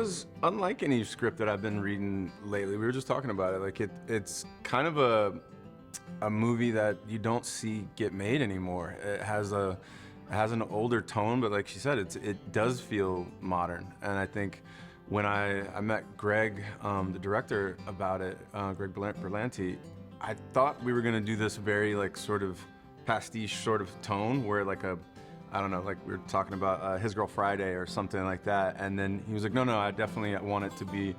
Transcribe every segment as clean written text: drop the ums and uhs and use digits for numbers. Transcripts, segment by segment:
was unlike any script that I've been reading lately. We were just talking about it. Like it's kind of a movie that you don't see get made anymore. It has an older tone, but like she said, it does feel modern. And I think when I met Greg, the director, about it, Greg Berlanti, I thought we were gonna do this very like sort of pastiche sort of tone where like I don't know, like we were talking about His Girl Friday or something like that. And then he was like, no, I definitely want it to be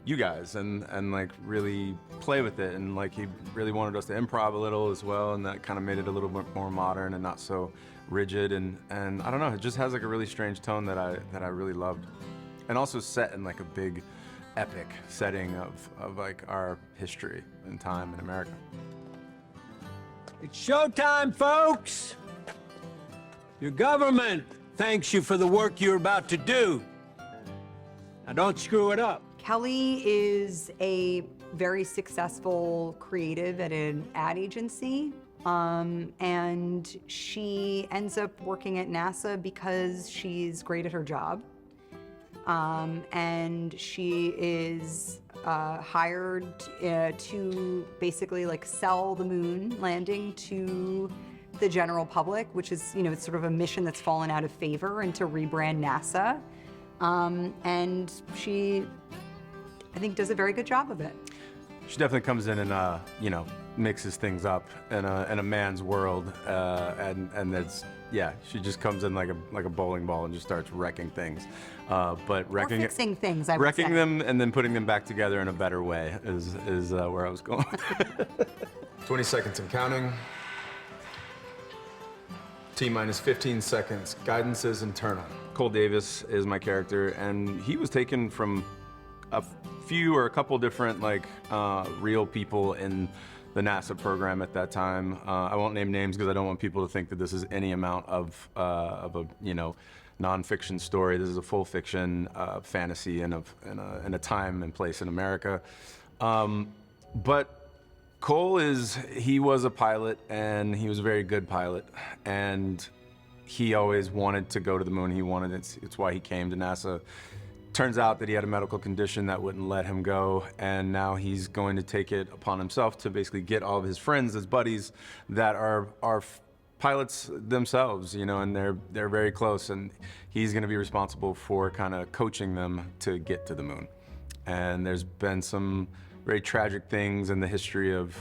you guys and like really play with it. And like he really wanted us to improv a little as well. And that kind of made it a little bit more modern and not so rigid. And I don't know, it just has like a really strange tone that I really loved. And also set in like a big epic setting of like our history and time in America. It's showtime, folks! Your government thanks you for the work you're about to do. Now don't screw it up. Kelly is a very successful creative at an ad agency, and she ends up working at NASA because she's great at her job. And she is hired to basically like sell the moon landing to the general public, which is, you know, it's sort of a mission that's fallen out of favor, and to rebrand NASA. And she, I think, does a very good job of it. She definitely comes in and, you know, mixes things up in a man's world, and that's, yeah, she just comes in like a bowling ball and just starts wrecking things. But wrecking or fixing things, I would wrecking say. them and then putting them back together in a better way is where I was going. 20 seconds and counting. T-minus 15 seconds. Guidance is internal. Cole Davis is my character, and he was taken from a few or a couple different like real people in the NASA program at that time. I won't name names because I don't want people to think that this is any amount of a, you know, nonfiction story. This is a full fiction fantasy in a time and place in America. But Cole he was a pilot, and he was a very good pilot, and he always wanted to go to the moon. He wanted it. It's why he came to NASA. Turns out that he had a medical condition that wouldn't let him go, and now he's going to take it upon himself to basically get all of his friends, his buddies, that are pilots themselves, you know, and they're very close, and he's going to be responsible for kind of coaching them to get to the moon. And there's been some very tragic things in the history of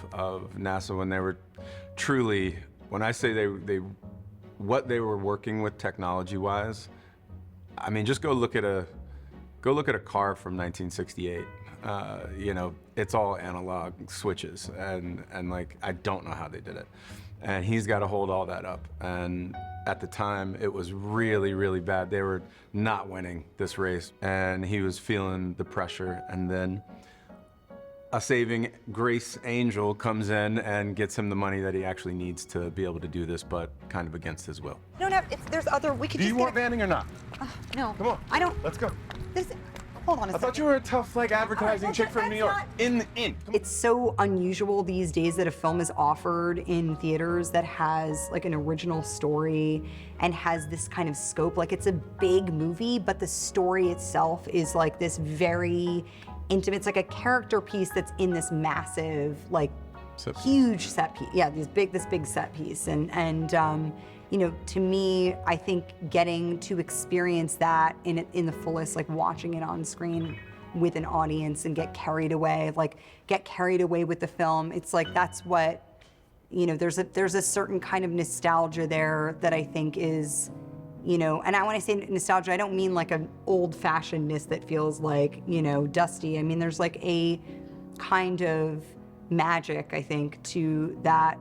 NASA when they were truly, when I say what they were working with technology-wise, I mean, just go look at a car from 1968. You know, it's all analog switches, and like, I don't know how they did it. And he's got to hold all that up. And at the time, it was really, really bad. They were not winning this race, and he was feeling the pressure. And then a saving grace angel comes in and gets him the money that he actually needs to be able to do this, but kind of against his will. You don't have, there's other, we could Do just you want Vanning or not? no. Come on. I don't. Let's go. Hold on a I second. thought you were a tough, like, advertising well, chick from New York. that's In. It's so unusual these days that a film is offered in theaters that has like an original story and has this kind of scope. Like, it's a big movie, but the story itself is like this very intimate. It's like a character piece that's in this massive, like, huge set piece. Yeah, this big set piece. And you know, to me, I think getting to experience that in the fullest, like watching it on screen with an audience and get carried away with the film. It's like, that's what, you know, there's a certain kind of nostalgia there that I think is, you know, and when I say nostalgia, I don't mean like an old-fashionedness that feels like, you know, dusty. I mean, there's like a kind of magic, I think, to that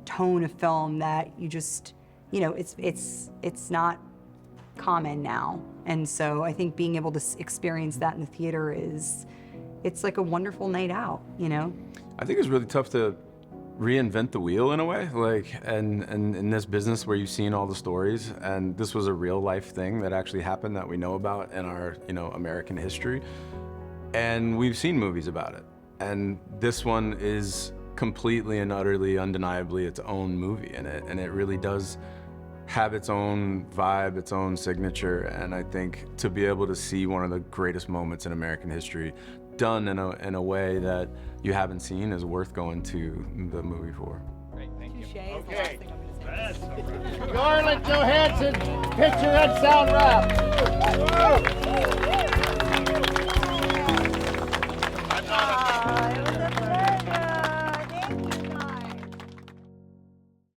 tone of film that you just, you know, it's not common now. And so I think being able to experience that in the theater it's like a wonderful night out, you know? I think it's really tough to reinvent the wheel in a way, like, and in this business where you've seen all the stories, and this was a real life thing that actually happened that we know about in our, you know, American history, and we've seen movies about it. And this one is completely and utterly, undeniably its own movie, and it really does have its own vibe, its own signature, and I think to be able to see one of the greatest moments in American history done in a way that you haven't seen is worth going to the movie for. Okay. Scarlett Johansson, picture and sound wrap.